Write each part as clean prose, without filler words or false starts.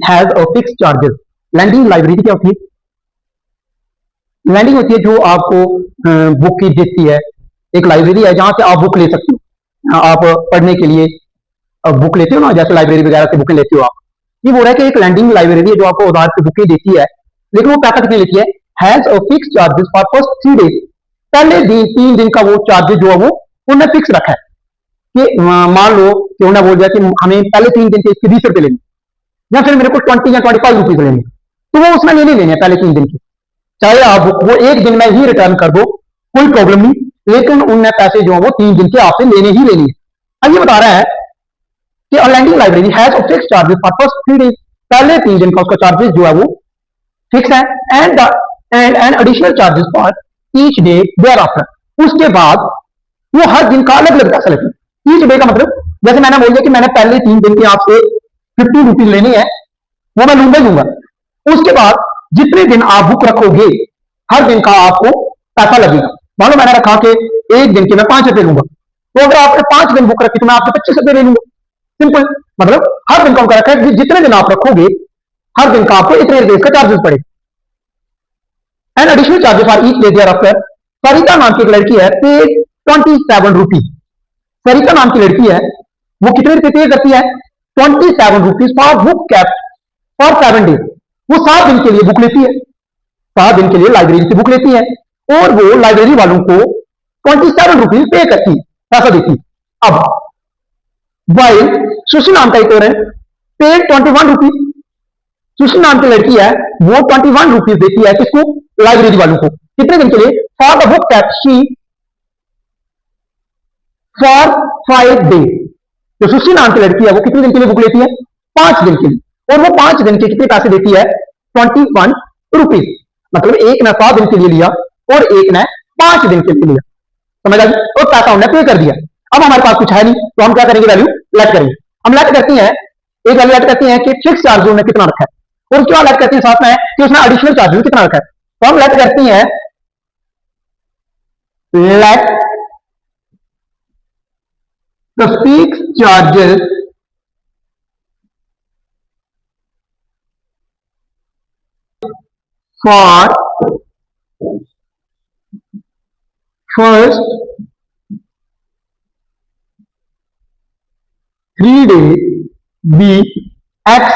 Has a fix charges. Lending library क्या होती है? लैंडिंग होती है जो आपको बुक की देती है। एक लाइब्रेरी है जहां से आप बुक ले सकते हो। आप पढ़ने के लिए बुक लेते हो ना, जैसे लाइब्रेरी वगैरह से बुकें लेते हो आप। ये बोल रहा है कि एक लैंडिंग लाइब्रेरी है जो आपको उधार पे बुकें देती है, लेकिन वो पैसा कितने लेती है? Has a fix charges for first 3 days. पहले दिन 3 दिन का वो चार्जेस जो है वो उन्होंने फिक्स रखा है कि मान लो कि उन्होंने बोल दिया कि हमें पहले 3 दिन के इसके 20 रुपए लेने, या फिर मेरे को 20 या 25 रुपीज लेने, तो वो उसमें लेने लेने पहले 3 दिन के, चाहे आप वो एक दिन में ही रिटर्न कर दो, कोई प्रॉब्लम नहीं, लेकिन उनने पैसे जो है वो 3 दिन के आपसे लेने ही लेने हैं। अब ये बता रहा है कि a lending library has a fix charges for first 3 days. पहले 3 दिन का उसका चार्जेस जो है वो फिक्स है, and and additional charges for each day thereafter. उसके बाद वो हर दिन का अलग अलग पैसा लेते हैं। ईच डे का मतलब जैसे मैंने बोल दिया कि मैंने पहले 3 दिन के आपसे 50 रुपीज लेने हैं, वो मैं लूंगा ही लूंगा। उसके बाद जितने दिन आप बुक रखोगे हर दिन का आपको पैसा लगेगा। मान लो मैंने रखा कि एक दिन के मैं 5 रुपए लूंगा, तो अगर आपने 5 दिन बुक रखी तो मैं आपसे 25 रुपए ले लूंगा। सिंपल, मतलब हर दिन का उनका रखा है कि जितने दिन आप रखोगे हर दिन का आपको इतने रुपए का चार्जेस पड़ेगा। And additional charges for each day thereafter. Sarita नाम की एक लड़की है, पे 27 रुपीज। सरिता नाम की लड़की है, वो कितने रुपए पे करती है? 27 rupees for book kept for 7 days. वो 7 दिन के लिए बुक लेती है, 7 दिन के लिए लाइब्रेरी से बुक लेती है, और वो लाइब्रेरी वालों को 27 रुपीज पे करती है, पैसा देती है। अब वाइल सुशी नाम का एक और है, पे 21 रुपीज। सुशी नाम की लड़की है, वो 21 रुपीज देती है किसको? लाइब्रेरी वालों को। कितने दिन के लिए? For the book kept she for 5 days. जो सुशी नाम की लड़की है वो कितने दिन के लिए बुक लेती है? 5 दिन के लिए, और वो 5 दिन के कितने पैसे देती है? 21 रुपीज। मतलब एक ने 7 दिन के लिए लिया और एक ने 5 दिन के लिए लिया, समझ आ गई? और पैसा उन्होंने पे कर दिया। अब हमारे पास कुछ है नहीं, तो हम क्या करेंगे? वैल्यू लेट करेंगे। हम लेट करते हैं, एक वैल्यू लेट करते हैं कि फिक्स चार्ज उन्होंने कितना रखा है, और क्या लेट करते हैं साथ में कि उसने एडिशनल चार्ज कितना रखा है। तो हम लेट करते हैं let the fix charges for first 3 days be X.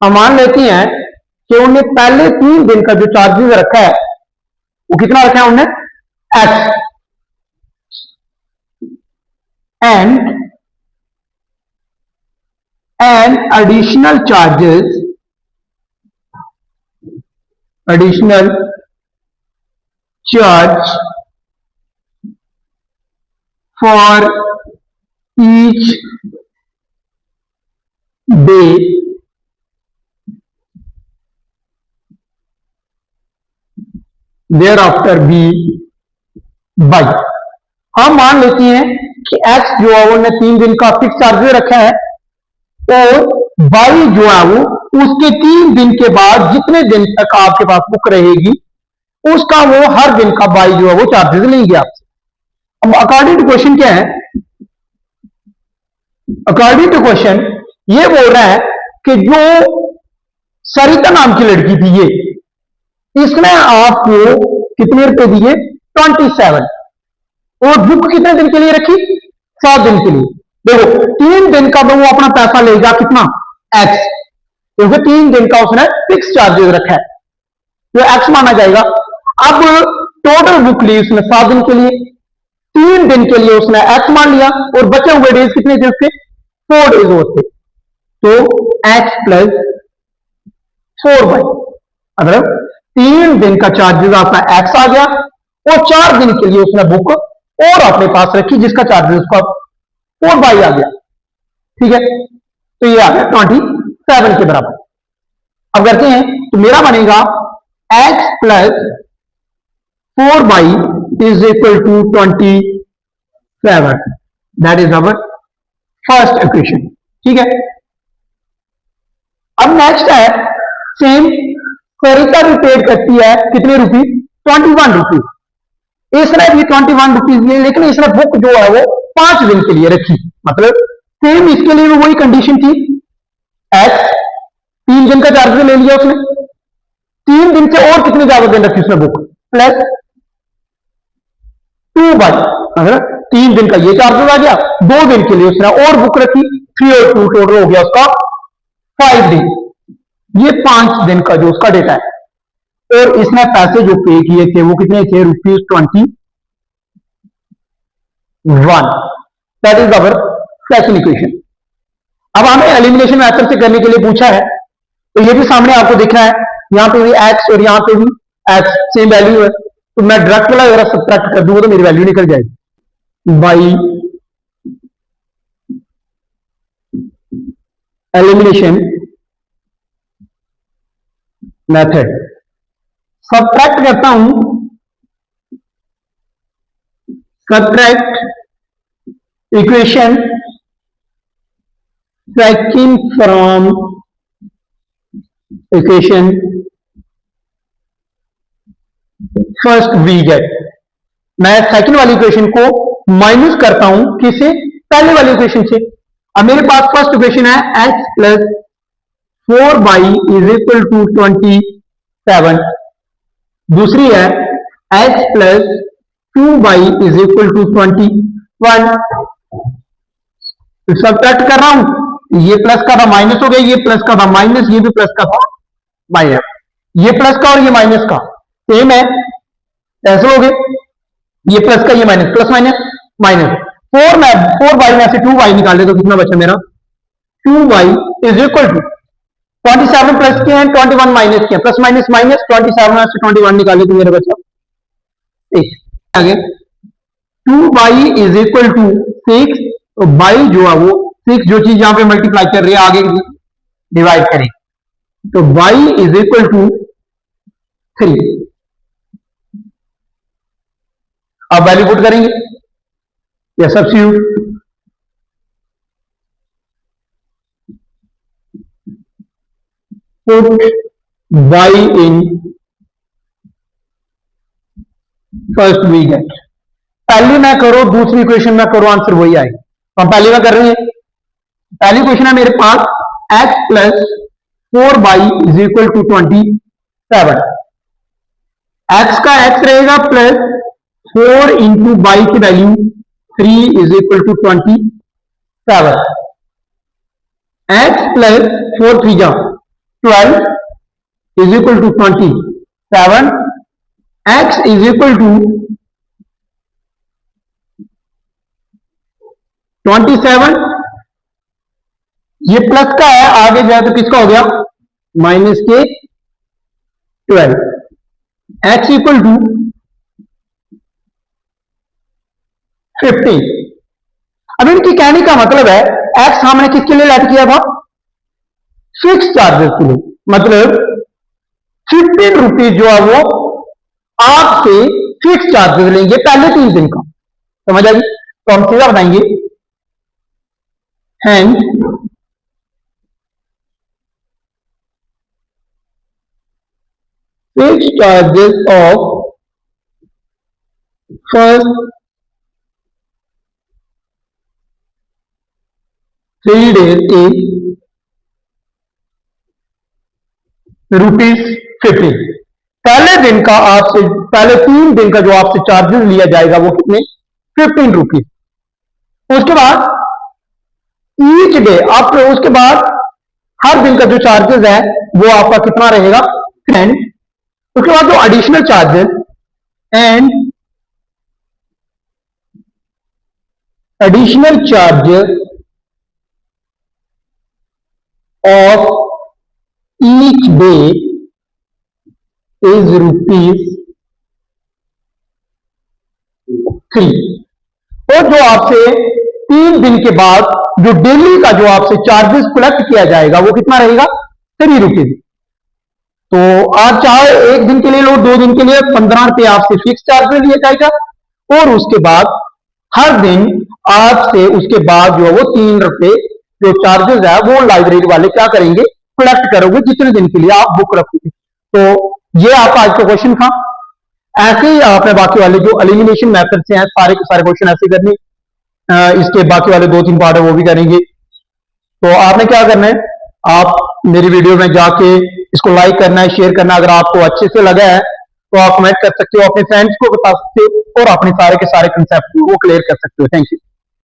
हम मान लेते हैं कि उन्होंने पहले 3 दिन का जो चार्जेस रखा है वो कितना रखा है उन्होंने? X. And additional charge for each day thereafter be Y. हम मान लेते हैं कि एक्स जो है वो ने 3 दिन का फिक्स चार्ज रखा है, और बाई जो है वो उसके 3 दिन के बाद जितने दिन तक आपके पास बुक रहेगी उसका वो हर दिन का बाई जो है वो चार्जेस लेंगे आपसे। अब अकॉर्डिंग टू क्वेश्चन क्या है? अकॉर्डिंग टू क्वेश्चन ये बोल रहा है कि जो सरिता नाम की लड़की थी ये, इसने आपको कितने रुपए दिए? 27, और बुक कितने दिन के लिए रखी? 7 दिन के लिए। देखो 3 दिन का तो वो अपना पैसा लेगा कितना? एक्स, क्योंकि 3 दिन का उसने फिक्स चार्जेस रखा है, तो एक्स माना जाएगा। अब टोटल बुक ली उसने 7 दिन के लिए, 3 दिन के लिए उसने एक्स मान लिया, और बचे हुए डेज कितने थे उसके? 4 डेज होते, तो एक्स प्लस 4y। मतलब 3 दिन का चार्जेस आपका एक्स आ गया, और 4 दिन के लिए उसने बुक और अपने पास रखी जिसका चार्जेस उसका 4y आ गया। ठीक है, तो ये आ गया 27 के बराबर। अब करते हैं तो मेरा बनेगा x plus 4y is equal to 27। That is our first equation. ठीक है, अब नेक्स्ट है सेम, सरिता भी पेड करती है कितने रुपीज? 21 रुपीज। इसने भी 21 रुपीज लिए, लेकिन इसने बुक जो है वो 5 दिन के लिए रखी। मतलब सेम इसके लिए भी वही कंडीशन थी, x 3 दिन का चार्जेस ले लिया उसने, 3 दिन से और कितनी ज्यादा दिन रखी उसने बुक, प्लस 2 बाई, अगर 3 दिन का ये चार्जेस आ गया, 2 दिन के लिए उसने और बुक रखी, 3 और 2 टोटल हो गया उसका 5 दिन। ये 5 दिन का जो उसका डेटा है। और इसने पैसे जो पे किए थे वो कितने थे, ₹21। That is our second equation. अब हमें एलिमिनेशन मेथड से करने के लिए पूछा है, तो ये भी सामने आपको दिख रहा है, यहां पे भी x और यहां पे भी x सेम वैल्यू है, तो मैं डायरेक्ट वाला अगर सब्ट्रैक्ट कर दूंगा तो मेरी वैल्यू निकल जाएगी। बाई एलिमिनेशन मेथड सब्ट्रैक्ट करता हूं, subtract equation second from equation first we get. मैं सेकंड वाली इक्वेशन को माइनस करता हूं किसे, पहले वाली इक्वेशन से। अब मेरे पास फर्स्ट इक्वेशन है x plus 4y is equal to 27, दूसरी है x plus 2y is equal to 21। Subtract कर रहा हूं, ये प्लस का था माइनस हो गया, ये प्लस का था माइनस, ये भी प्लस का था माइनस, ये प्लस का और ये माइनस का सेम है, ऐसे हो गए, ये प्लस का ये minus, plus minus minus. 4y में से 2y निकाले तो कितना बचा मेरा, 2y is equal to 27 plus के हैं 21 माइनस के, प्लस माइनस माइनस, 27 में से 21 निकाले तो मेरा बचा 6। आगे 2y इज इक्वल टू 6, तो y जो है वो 6 जो चीज यहां पे मल्टीप्लाई कर रही है आगे डिवाइड करें, तो y इज इक्वल टू 3। अब वैल्यू पुट करेंगे या substitute, put y in first we get. पहली में करो, दूसरी इक्वेशन में करो, आंसर वही आएगा। तो हम पहली में कर रहे हैं, पहली इक्वेशन है मेरे पास x plus 4y is equal to 27, x का x रहेगा प्लस 4 इंटू बाई की value 3 is equal to 27, x plus 4 3 जा 12 is equal to 27, x is equal to 27, ये प्लस का है, आगे जाए तो किसका हो गया, माइनस के 12, x इक्वल टू 15। अब इनकी कहने का मतलब है x हमने किसके लिए लेट किया था, फिक्स चार्जेस के लिए, मतलब 15 रुपीज जो है वो आपसे फिक्स चार्जेस लेंगे पहले 3 दिन का, समझ आएगी। तो हम सीधा बताएंगे hence fixed charges of first 3 days is ₹15। पहले दिन का आपसे, पहले 3 दिन का जो आपसे चार्जेस लिया जाएगा वो कितने, 15 रुपीज। उसके बाद ईच डे आफ्टर, उसके बाद हर दिन का जो चार्जेस है वो आपका कितना रहेगा, एंड उसके बाद जो additional charges and additional charges of each day is ₹3। और जो आपसे 3 दिन के बाद जो डेली का जो आपसे चार्जेस कलेक्ट किया जाएगा वो कितना रहेगा, ₹3। तो आप चाहे 1 दिन के लिए लो, 2 दिन के लिए 15 रुपये आपसे फिक्स चार्ज लिया जाएगा, और उसके बाद हर दिन आपसे उसके बाद जो है वो 3 रुपये जो चार्जेस है वो लाइब्रेरी वाले क्या करेंगे, कलेक्ट करोगे जितने दिन के लिए आप बुक रखोगे। तो ये आपका आज का क्वेश्चन था। ऐसे ही आपने बाकी वाले जो एलिमिनेशन मेथड से हैं सारे के सारे क्वेश्चन ऐसे करने, इसके बाकी वाले 2-3 पार्ट है वो भी करेंगे। तो आपने क्या करना है, आप मेरी वीडियो में जाके इसको लाइक करना है, शेयर करना है। अगर आपको अच्छे से लगा है तो आप कमेंट कर सकते हो, अपने फ्रेंड्स को बता सकते हो और अपने सारे के सारे कंसेप्ट वो क्लियर कर सकते हो। Thank you.